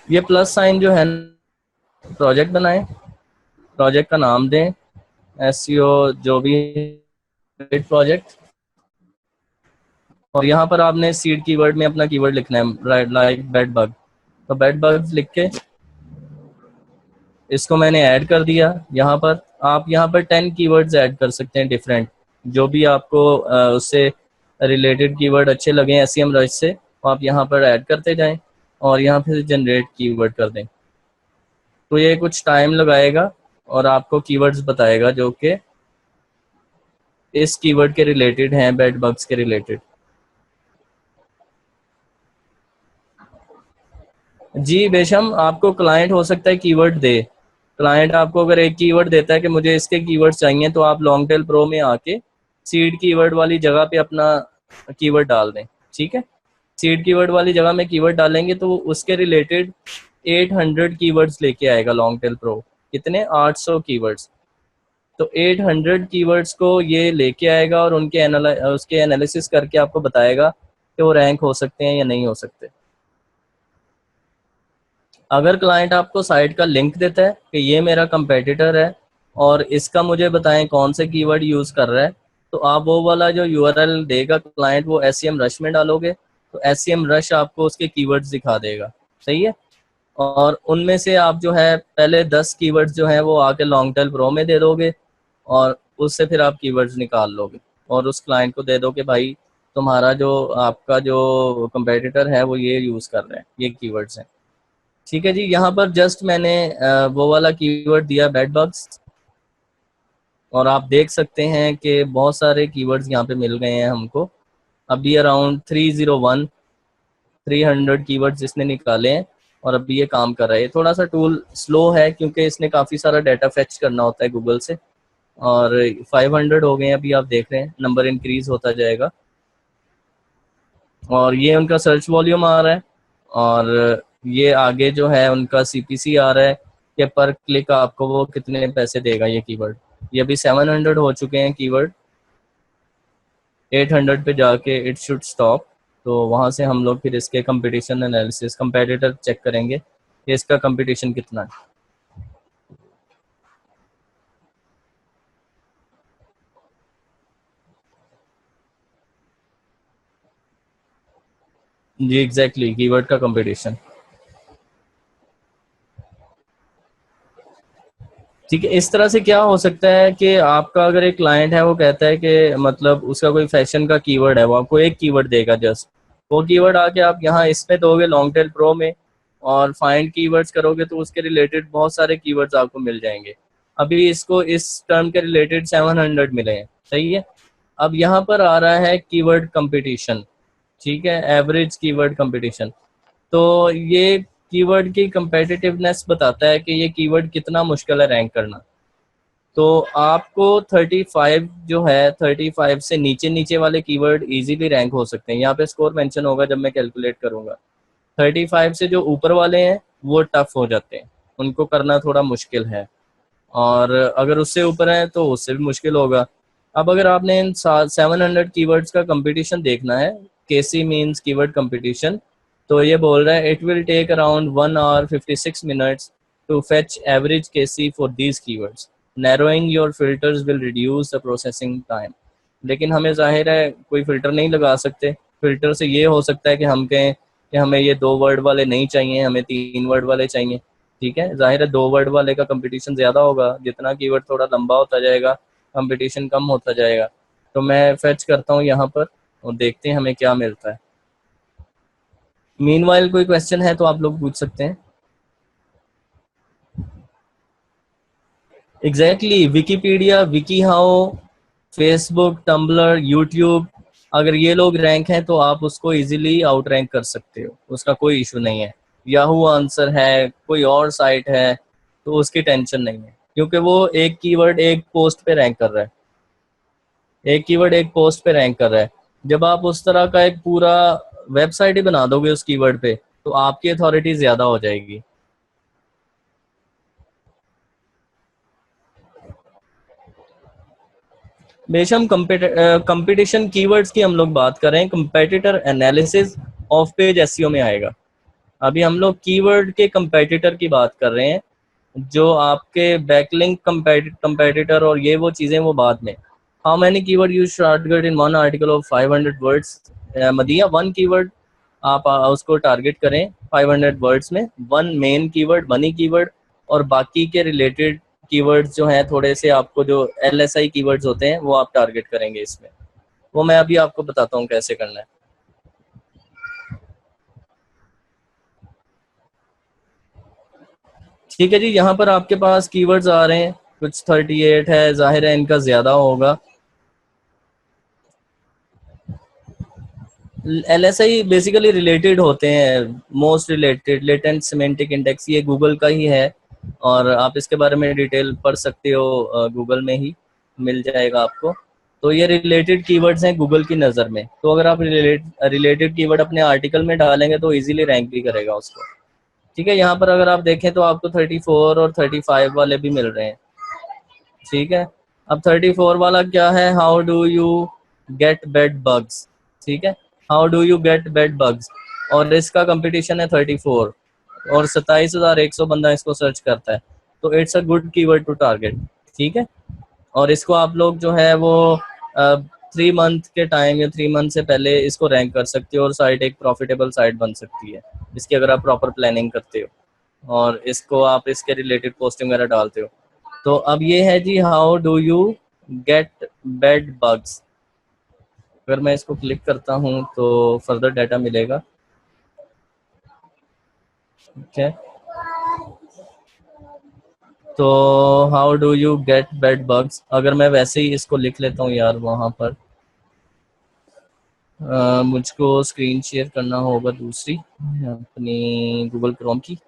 ये plus sign जो है, प्रोजेक्ट बनाएं, प्रोजेक्ट का नाम दें, एसईओ जो भी प्रोजेक्ट, और यहाँ पर आपने सीड कीवर्ड में अपना कीवर्ड लिखना है, लाइक बेड बग। तो बेड बग लिख के इसको मैंने ऐड कर दिया। यहाँ पर आप यहाँ पर 10 कीवर्ड्स ऐड कर सकते हैं डिफरेंट, जो भी आपको उससे रिलेटेड कीवर्ड अच्छे लगे एसईएम रश से, तो आप यहाँ पर ऐड करते जाएं और यहाँ पे जनरेट कीवर्ड कर दें। तो ये कुछ टाइम लगाएगा और आपको कीवर्ड्स बताएगा जो कि इस कीवर्ड के रिलेटेड हैं, बेड बग्स के रिलेटेड। जी बेशम, आपको क्लाइंट हो सकता है कीवर्ड दे। क्लाइंट आपको अगर एक कीवर्ड देता है कि मुझे इसके कीवर्ड चाहिए, तो आप लॉन्ग टेल प्रो में आके सीड कीवर्ड वाली जगह पे अपना कीवर्ड डाल दें। ठीक है, सीड कीवर्ड वाली जगह में कीवर्ड डालेंगे तो उसके रिलेटेड 800 कीवर्ड्स लेके आएगा लॉन्ग टेल प्रो। कितने? 800 कीवर्ड्स। तो 800 कीवर्ड्स को ये लेके आएगा और उसके एनालिसिस करके आपको बताएगा कि वो रैंक हो सकते हैं या नहीं हो सकते। अगर क्लाइंट आपको साइट का लिंक देता है कि ये मेरा कंपेटिटर है और इसका मुझे बताएं कौन से कीवर्ड यूज़ कर रहा है, तो आप वो वाला जो यूआरएल देगा क्लाइंट, वो एसईएम रश में डालोगे तो एसईएम रश आपको उसके कीवर्ड्स दिखा देगा। सही है, और उनमें से आप जो है पहले 10 कीवर्ड्स जो है वो आके लॉन्ग टेल प्रो में दे दोगे और उससे फिर आप कीवर्ड्स निकाल लोगे और उस क्लाइंट को दे दो कि भाई तुम्हारा जो आपका जो कंपेटिटर है वो ये यूज़ कर रहे हैं, ये कीवर्ड्स हैं। ठीक है जी, यहाँ पर जस्ट मैंने वो वाला कीवर्ड दिया बेड बग्स, और आप देख सकते हैं कि बहुत सारे कीवर्ड्स यहाँ पे मिल गए हैं हमको। अभी अराउंड 300 कीवर्ड्स इसने निकाले हैं और अभी ये काम कर रहा है। ये थोड़ा सा टूल स्लो है क्योंकि इसने काफ़ी सारा डाटा फेच करना होता है गूगल से, और 500 हो गए हैं अभी, आप देख रहे हैं नंबर इंक्रीज होता जाएगा। और ये उनका सर्च वॉल्यूम आ रहा है, और ये आगे जो है उनका सीपीसी आ रहा है कि पर क्लिक आपको वो कितने पैसे देगा ये कीवर्ड। ये अभी 700 हो चुके हैं कीवर्ड, 800 पे जाके इट शुड स्टॉप। तो वहाँ से हम लोग फिर इसके कंपटीशन एनालिसिस, कंपेटिटर चेक करेंगे कि इसका कंपटीशन कितना है। जी एग्जैक्टली, कीवर्ड का कंपटीशन। ठीक है, इस तरह से क्या हो सकता है कि आपका अगर एक क्लाइंट है वो कहता है कि मतलब उसका कोई फैशन का कीवर्ड है, वो आपको एक कीवर्ड देगा जस्ट, वो कीवर्ड आके आप यहाँ इसमें दोगे लॉन्ग टेल प्रो में और फाइंड कीवर्ड्स करोगे तो उसके रिलेटेड बहुत सारे कीवर्ड्स आपको मिल जाएंगे। अभी इसको इस टर्म के रिलेटेड 700 मिले हैं। सही है, अब यहाँ पर आ रहा है कीवर्ड कंपटीशन। ठीक है, एवरेज कीवर्ड कंपटीशन। तो ये कीवर्ड की कंपेटिटिवनेस बताता है कि ये कीवर्ड कितना मुश्किल है रैंक करना। तो आपको 35 जो है, 35 से नीचे नीचे वाले कीवर्ड इजीली रैंक हो सकते हैं। यहाँ पे स्कोर मेंशन होगा जब मैं कैलकुलेट करूंगा। 35 से जो ऊपर वाले हैं वो टफ हो जाते हैं, उनको करना थोड़ा मुश्किल है, और अगर उससे ऊपर है तो उससे भी मुश्किल होगा। अब अगर आपने इन 700 कीवर्ड्स का कंपटीशन देखना है, केसी मीन्स कीवर्ड कंपटीशन, तो ये बोल रहा है it will take around 1 hour 56 minutes to fetch average KC for these keywords, narrowing your filters will reduce the processing time. लेकिन हमें जाहिर है कोई फिल्टर नहीं लगा सकते। फिल्टर से ये हो सकता है कि हम कहें कि हमें ये 2 वर्ड वाले नहीं चाहिए, हमें 3 वर्ड वाले चाहिए। ठीक है, जाहिर है 2 वर्ड वाले का कंपटीशन ज़्यादा होगा, जितना कीवर्ड थोड़ा लंबा होता जाएगा कंपटीशन कम होता जाएगा। तो मैं फेच करता हूँ यहाँ पर और देखते हैं हमें क्या मिलता है। मीनवाइल कोई क्वेश्चन है तो आप लोग पूछ सकते हैं। Exactly, Wikipedia, wikiHow, Facebook, Tumblr, YouTube, अगर ये लोग रैंक हैं तो आप उसको इजीली आउट रैंक कर सकते हो, उसका कोई इशू नहीं है। याहू आंसर है, कोई और साइट है, तो उसकी टेंशन नहीं है, क्योंकि वो एक कीवर्ड एक पोस्ट पे रैंक कर रहा है, एक कीवर्ड एक पोस्ट पे रैंक कर रहा है। जब आप उस तरह का एक पूरा वेबसाइट ही बना दोगे उस कीवर्ड पे, तो आपकी अथॉरिटी ज्यादा हो जाएगी। बेशम कंपटीशन कीवर्ड्स की हम लोग बात कर रहे हैं, competitor analysis of page SEO में आएगा। अभी हम लोग कीवर्ड के कंपेटिटर की बात कर रहे हैं, जो आपके बैकलिंक कंपेटिटर और ये वो चीज़ें वो बाद में। How many keyword you should target in one article of 500 words. मदिया, one keyword आप उसको टारगेट करें 500 वर्ड्स में, one main keyword, money keyword, और बाकी के रिलेटेड कीवर्ड्स जो हैं थोड़े से, आपको जो LSI कीवर्ड्स होते हैं वो आप टारगेट करेंगे इसमें। वो मैं अभी आपको बताता हूँ कैसे करना है। ठीक है जी, यहाँ पर आपके पास कीवर्ड्स आ रहे हैं, कुछ 38 है, जाहिर है इनका ज़्यादा होगा। LSI बेसिकली रिलेटेड होते हैं, most related, latent semantic index, ये गूगल का ही है, और आप इसके बारे में डिटेल पढ़ सकते हो, गूगल में ही मिल जाएगा आपको। तो ये रिलेटेड कीवर्ड्स हैं गूगल की नज़र में, तो अगर आप रिलेटेड कीवर्ड अपने आर्टिकल में डालेंगे तो इजीली रैंक भी करेगा उसको। ठीक है, यहाँ पर अगर आप देखें तो आपको 34 और 35 वाले भी मिल रहे हैं। ठीक है, अब 34 वाला क्या है, how do you get bed bugs. ठीक है, how do you get bed bugs, और इसका कंपटीशन है 34, और 27,100 बंदा इसको सर्च करता है, तो it's a good keyword to target. ठीक है, और इसको आप लोग जो है वो 3 मंथ के टाइम या 3 मंथ से पहले इसको रैंक कर सकते हो, और साइट एक प्रॉफिटेबल साइट बन सकती है इसकी, अगर आप प्रॉपर प्लानिंग करते हो और इसको आप इसके रिलेटेड पोस्टिंग वगैरह डालते हो। तो अब ये है जी, how do you get bed bugs. अगर मैं इसको क्लिक करता हूँ तो फर्दर डाटा मिलेगा। ठीक है, तो how do you get bed bugs, अगर मैं वैसे ही इसको लिख लेता हूँ यार, वहाँ पर मुझको स्क्रीन शेयर करना होगा दूसरी अपनी गूगल क्रोम की।